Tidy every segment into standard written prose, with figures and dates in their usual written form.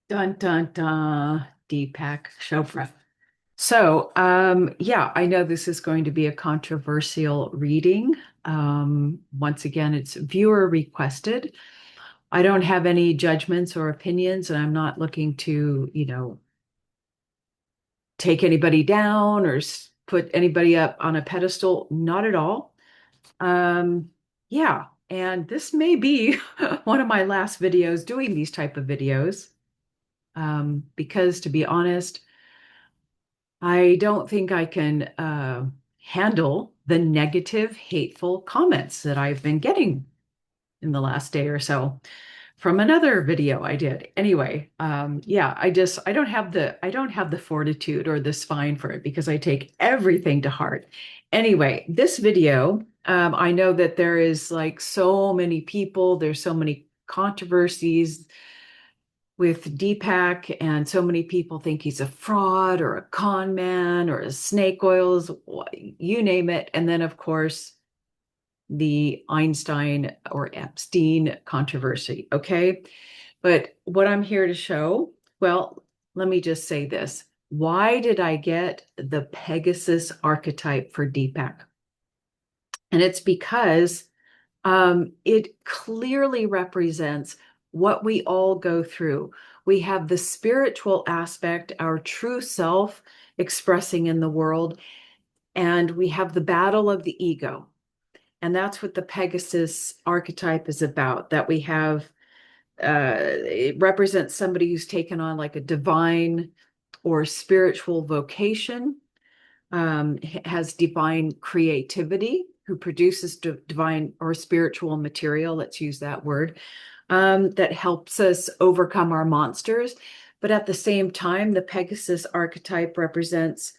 Dun dun dun, Deepak Chopra. So, yeah, I know this is going to be a controversial reading. Once again, it's viewer requested. I don't have any judgments or opinions, and I'm not looking to, take anybody down or put anybody up on a pedestal. Not at all. Um, yeah, and this may be one of my last videos doing these type of videos, because to be honest, I don't think I can handle the negative, hateful comments that I've been getting in the last day or so from another video I did. Anyway, yeah, I don't have the fortitude or the spine for it because I take everything to heart. Anyway, this video, I know that there is like so many people, there's so many controversies with Deepak, and so many people think he's a fraud or a con man or a snake oils, you name it. And then, of course, the Einstein or Epstein controversy. Okay. But what I'm here to show, well, let me just say this. Why did I get the Pegasus archetype for Deepak? And it's because it clearly represents what we all go through. We have the spiritual aspect, our true self expressing in the world, and we have the battle of the ego. And that's what the Pegasus archetype is about, that we have, it represents somebody who's taken on like a divine or spiritual vocation, has divine creativity, who produces divine or spiritual material, let's use that word, that helps us overcome our monsters. But at the same time, the Pegasus archetype represents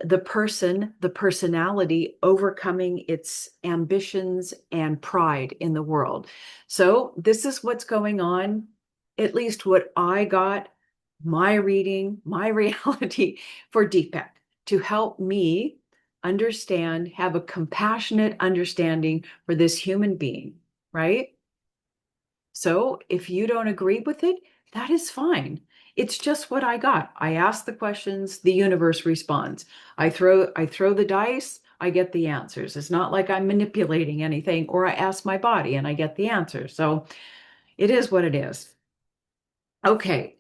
the person, the personality overcoming its ambitions and pride in the world. So, this is what's going on, at least what I got, my reading, my reality for Deepak, to help me understand, have a compassionate understanding for this human being, right? So if you don't agree with it, that is fine. It's just what I got. I ask the questions, the universe responds. I throw the dice, I get the answers. It's not like I'm manipulating anything, or I ask my body and I get the answer. So it is what it is. Okay.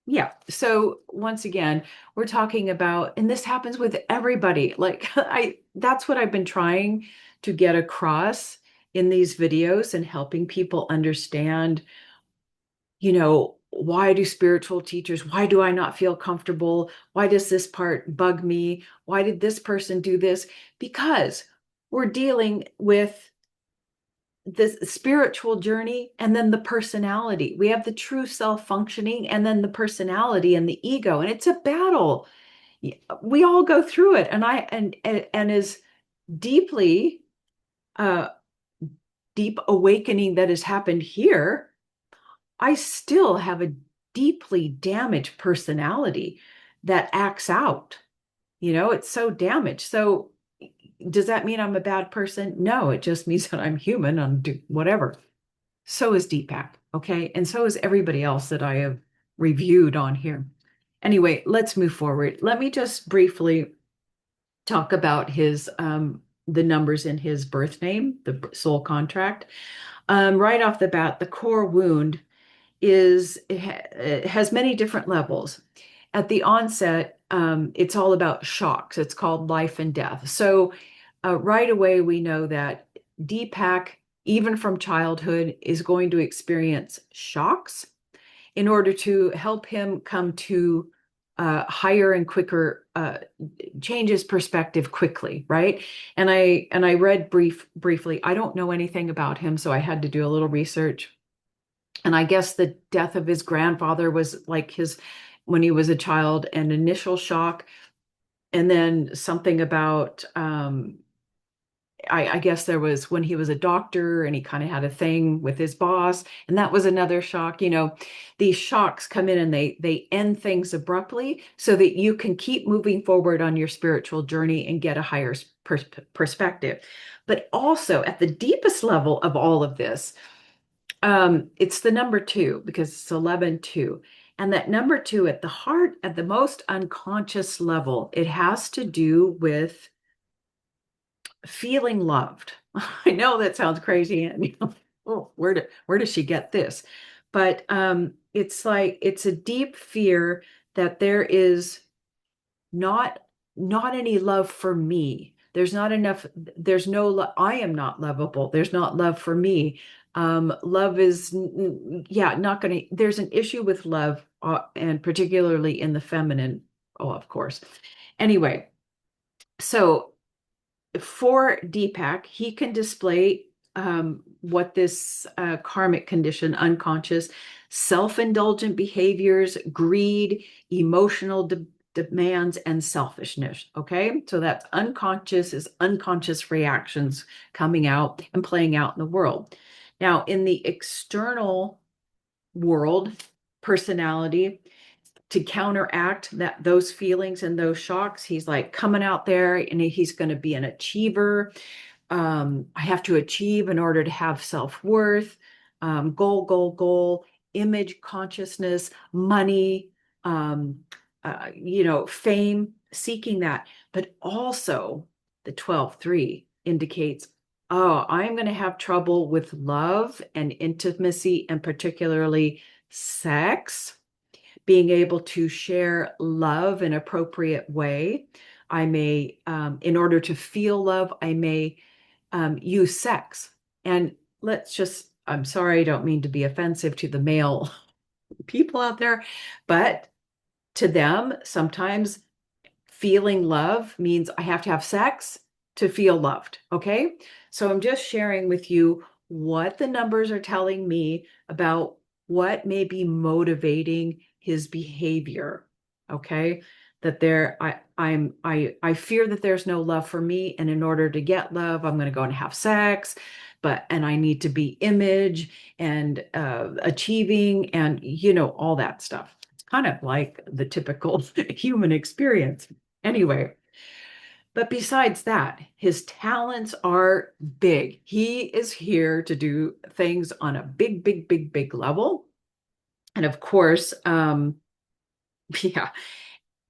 Yeah. So once again, we're talking about, and this happens with everybody. Like that's what I've been trying to get across in these videos and helping people understand, why do spiritual teachers, why do I not feel comfortable? Why does this part bug me? Why did this person do this? Because we're dealing with the spiritual journey and then the personality. We have the true self functioning and then the personality and the ego. And it's a battle. We all go through it. And as deeply uh deep awakening that has happened here, I still have a deeply damaged personality that acts out. It's so damaged. So does that mean I'm a bad person? No, it just means that I'm human. I'm whatever. So is Deepak, okay? And so is everybody else that I have reviewed on here. Anyway, let's move forward. Let me just briefly talk about the numbers in his birth name, the soul contract. Right off the bat, the core wound it has many different levels. At the onset, it's all about shocks. It's called life and death. So right away, we know that Deepak, even from childhood, is going to experience shocks in order to help him come to higher and quicker change his perspective quickly, right? And I read briefly. I don't know anything about him, so I had to do a little research. And I guess the death of his grandfather was like his, when he was a child, an initial shock. And then something about, I guess there was when he was a doctor and he kind of had a thing with his boss, and that was another shock. These shocks come in and they end things abruptly so that you can keep moving forward on your spiritual journey and get a higher perspective. But also at the deepest level of all of this, It's the number two because it's 11-2. And that number two at the heart, at the most unconscious level, it has to do with feeling loved. I know that sounds crazy, and oh, where does she get this? But it's like it's a deep fear that there is not not any love for me. There's not enough, there's no I am not lovable. There's not love for me. Love is yeah, not gonna, there's an issue with love, and particularly in the feminine. Oh, of course. Anyway, so for Deepak, he can display what this karmic condition, unconscious, self-indulgent behaviors, greed, emotional demands, and selfishness. Okay, so that's unconscious, is unconscious reactions coming out and playing out in the world. Now, in the external world, personality, to counteract those feelings and those shocks, he's like coming out there and he's going to be an achiever. I have to achieve in order to have self-worth, goal, image consciousness, money, fame, seeking that. But also the 12-3 indicates, oh, I'm going to have trouble with love and intimacy, and particularly sex, being able to share love in appropriate way. I may, in order to feel love, I may use sex. And I'm sorry, I don't mean to be offensive to the male people out there, but to them, sometimes feeling love means I have to have sex to feel loved. Okay. So I'm just sharing with you what the numbers are telling me about what may be motivating his behavior. Okay. That I fear that there's no love for me. And in order to get love, I'm going to go and have sex, and I need to be image and achieving and, all that stuff. It's kind of like the typical human experience. Anyway, but besides that, his talents are big. He is here to do things on a big level. And of course, yeah,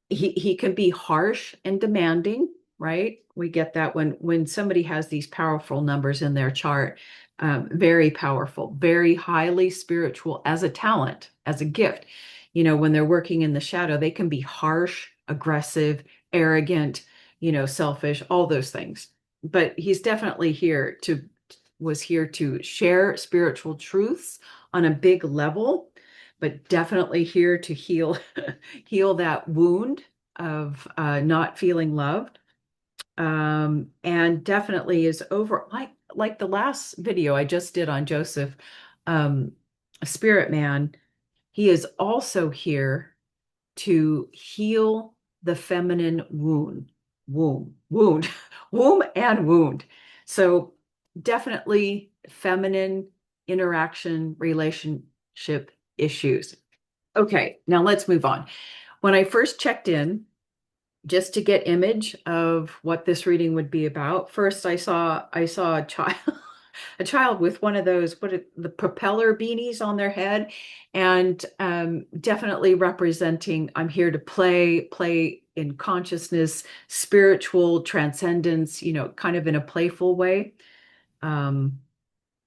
he can be harsh and demanding, right? We get that when somebody has these powerful numbers in their chart, very powerful, very highly spiritual as a talent, as a gift. When they're working in the shadow, they can be harsh, aggressive, arrogant, selfish, all those things. But he's definitely was here to share spiritual truths on a big level, but definitely here to heal heal that wound of not feeling loved. And definitely is over, like the last video I just did on Joseph, Spirit Man. He is also here to heal the feminine wound, womb and wound. So definitely feminine interaction, relationship issues. Okay, now let's move on. When I first checked in, just to get image of what this reading would be about, first I saw a child a child with one of those, the propeller beanies on their head, and definitely representing I'm here to play in consciousness, spiritual transcendence, kind of in a playful way. Um,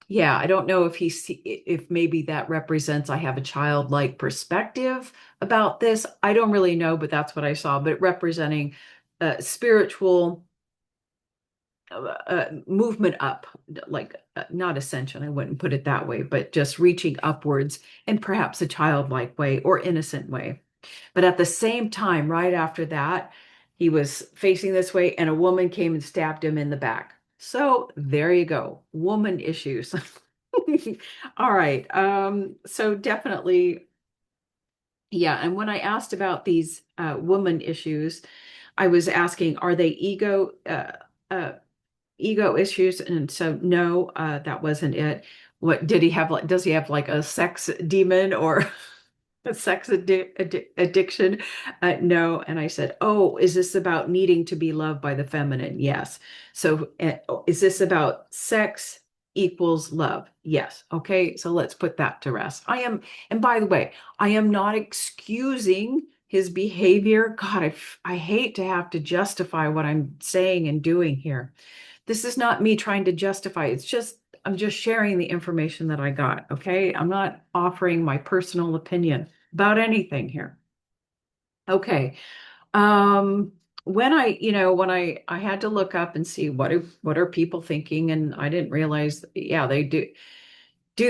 yeah, I don't know if maybe that represents I have a childlike perspective about this. I don't really know, but that's what I saw. But representing spiritual movement up, like not ascension, I wouldn't put it that way, but just reaching upwards in perhaps a childlike way or innocent way. But at the same time, right after that, he was facing this way and a woman came and stabbed him in the back. So there you go, woman issues. All right. So definitely, yeah. And when I asked about these woman issues, I was asking, are they ego issues? And so no, that wasn't it. What did he have? Like, does he have like a sex demon or a sex addiction? No. And I said, oh, is this about needing to be loved by the feminine? Yes. So is this about sex, equals love. Yes. Okay. So let's put that to rest. And by the way, I am not excusing his behavior. God, I hate to have to justify what I'm saying and doing here. This is not me trying to justify. I'm just sharing the information that I got. Okay. I'm not offering my personal opinion about anything here. Okay. Um, when I had to look up and see what are people thinking, and I didn't realize, yeah, they do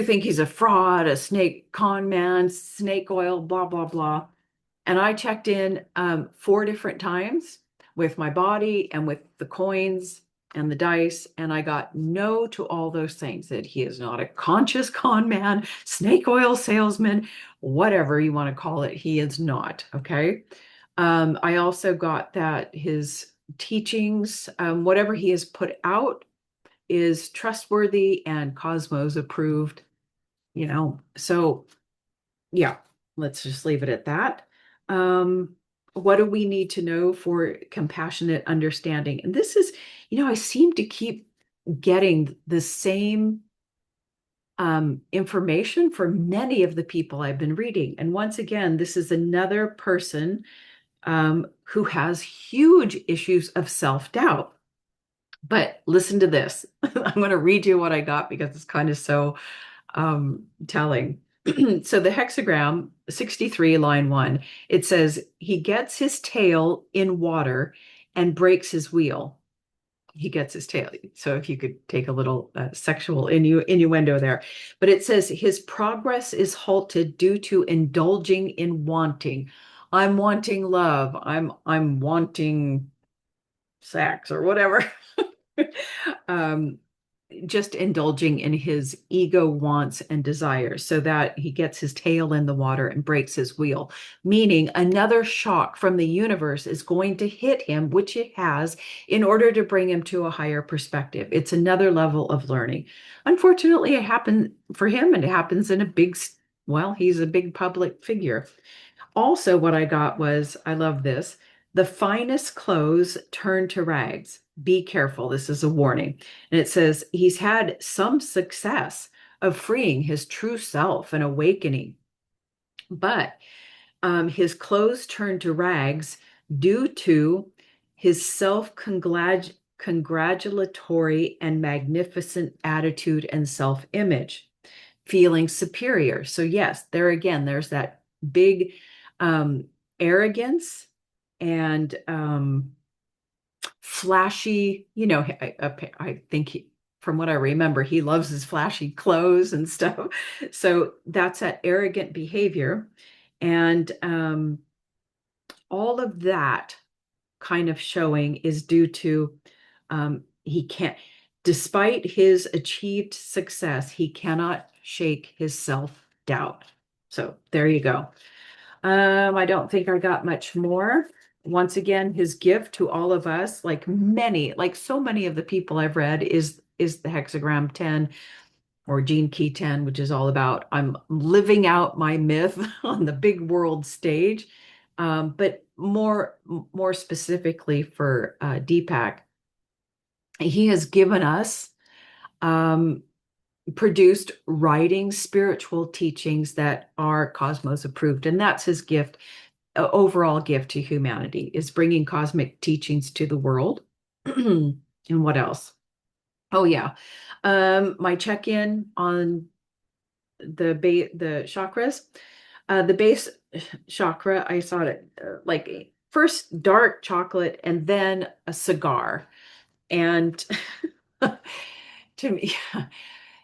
think he's a fraud, a snake con man, snake oil, blah blah blah. And I checked in 4 different times with my body and with the coins and the dice, and I got no to all those things, that he is not a conscious con man, snake oil salesman, whatever you want to call it. He is not. Okay. I also got that his teachings, whatever he has put out, is trustworthy and Cosmos approved, So yeah, let's just leave it at that. What do we need to know for compassionate understanding? And this is, I seem to keep getting the same information for many of the people I've been reading. And once again, this is another person who has huge issues of self-doubt. But listen to this. I'm going to read you what I got because it's kind of so telling. So the hexagram 63, line 1, it says, he gets his tail in water and breaks his wheel. He gets his tail. So if you could take a little sexual innuendo there. But it says his progress is halted due to indulging in wanting. I'm wanting love. I'm wanting sex or whatever. um, just indulging in his ego wants and desires, so that he gets his tail in the water and breaks his wheel, meaning another shock from the universe is going to hit him, which it has, in order to bring him to a higher perspective. It's another level of learning. Unfortunately, it happened for him, and it happens in well, he's a big public figure. Also, what I got was, I love this: the finest clothes turn to rags. Be careful. This is a warning. And it says he's had some success of freeing his true self and awakening, but his clothes turn to rags due to his self-congratulatory and magnificent attitude and self-image, feeling superior. So yes, there again, there's that big arrogance and flashy, I think from what I remember, he loves his flashy clothes and stuff. So that's that arrogant behavior. And all of that kind of showing is due to he can't, despite his achieved success, he cannot shake his self-doubt. So there you go. I don't think I got much more. Once again, his gift to all of us, like so many of the people I've read, is the hexagram 10, or gene key 10, which is all about I'm living out my myth on the big world stage. But more specifically for Deepak, he has given us um, produced writing spiritual teachings that are Cosmos approved, and that's his gift, overall gift to humanity, is bringing cosmic teachings to the world. And what else? Oh yeah, my check-in on the chakras. The base chakra, I saw it like first dark chocolate and then a cigar. And to me,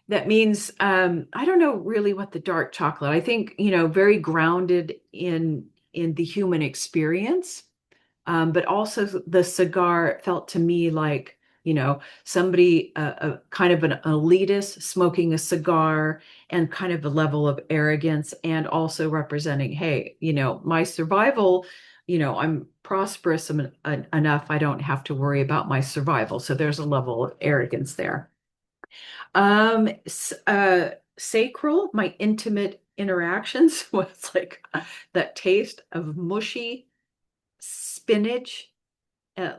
that means I don't know really what the dark chocolate. I think, very grounded in the human experience. But also the cigar felt to me like, somebody, kind of an elitist smoking a cigar, and kind of a level of arrogance, and also representing, hey, my survival, I'm prosperous enough. I don't have to worry about my survival. So there's a level of arrogance there. Sacral, my intimate interactions, was like that taste of mushy spinach,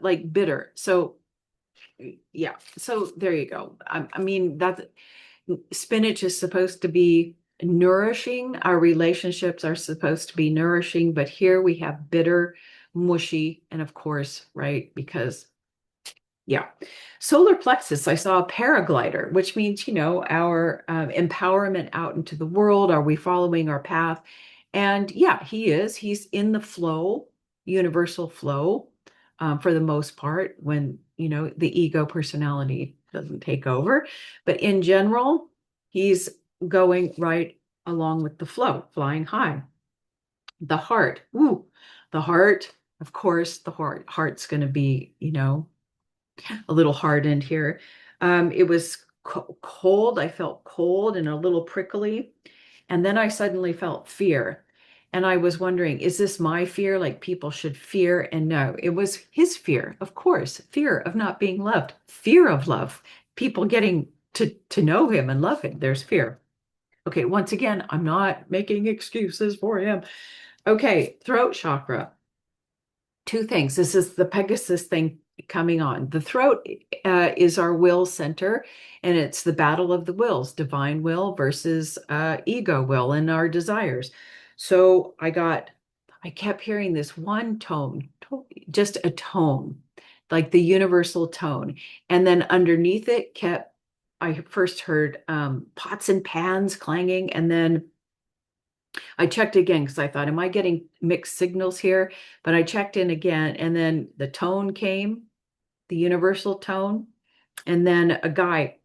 like bitter. So yeah. So there you go. I mean, that spinach is supposed to be nourishing. Our relationships are supposed to be nourishing, but here we have bitter, mushy, and of course, right, because yeah. Solar plexus, I saw a paraglider, which means, our empowerment out into the world. Are we following our path? And yeah, he is. He's in the flow, universal flow, for the most part, when, the ego personality doesn't take over. But in general, he's going right along with the flow, flying high. The heart, ooh, the heart, of course, heart's going to be, a little hardened here. It was cold. I felt cold and a little prickly. And then I suddenly felt fear. And I was wondering, is this my fear? Like people should fear? And no, it was his fear, of course, fear of not being loved, fear of love, people getting to know him and love him. There's fear. Okay, once again, I'm not making excuses for him. Okay, throat chakra. Two things. This is the Pegasus thing coming on. The throat is our will center, and it's the battle of the wills, divine will versus ego will and our desires. So I kept hearing this one tone, just a tone, like the universal tone. And then underneath it I first heard pots and pans clanging, and then I checked again because I thought, am I getting mixed signals here? But I checked in again, and then the tone came, the universal tone, and then a guy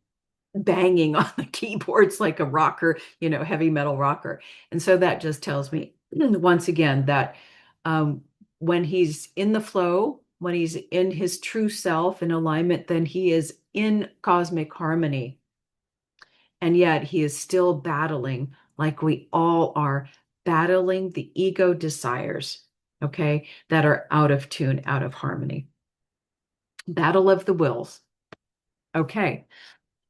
banging on the keyboards like a rocker, heavy metal rocker. And so that just tells me once again that um, when he's in the flow, when he's in his true self in alignment, then he is in cosmic harmony. And yet he is still battling, like we all are, battling the ego desires, okay, that are out of tune, out of harmony. Battle of the wills. Okay,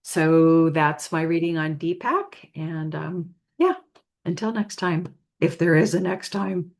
so that's my reading on Deepak. And yeah, until next time, if there is a next time.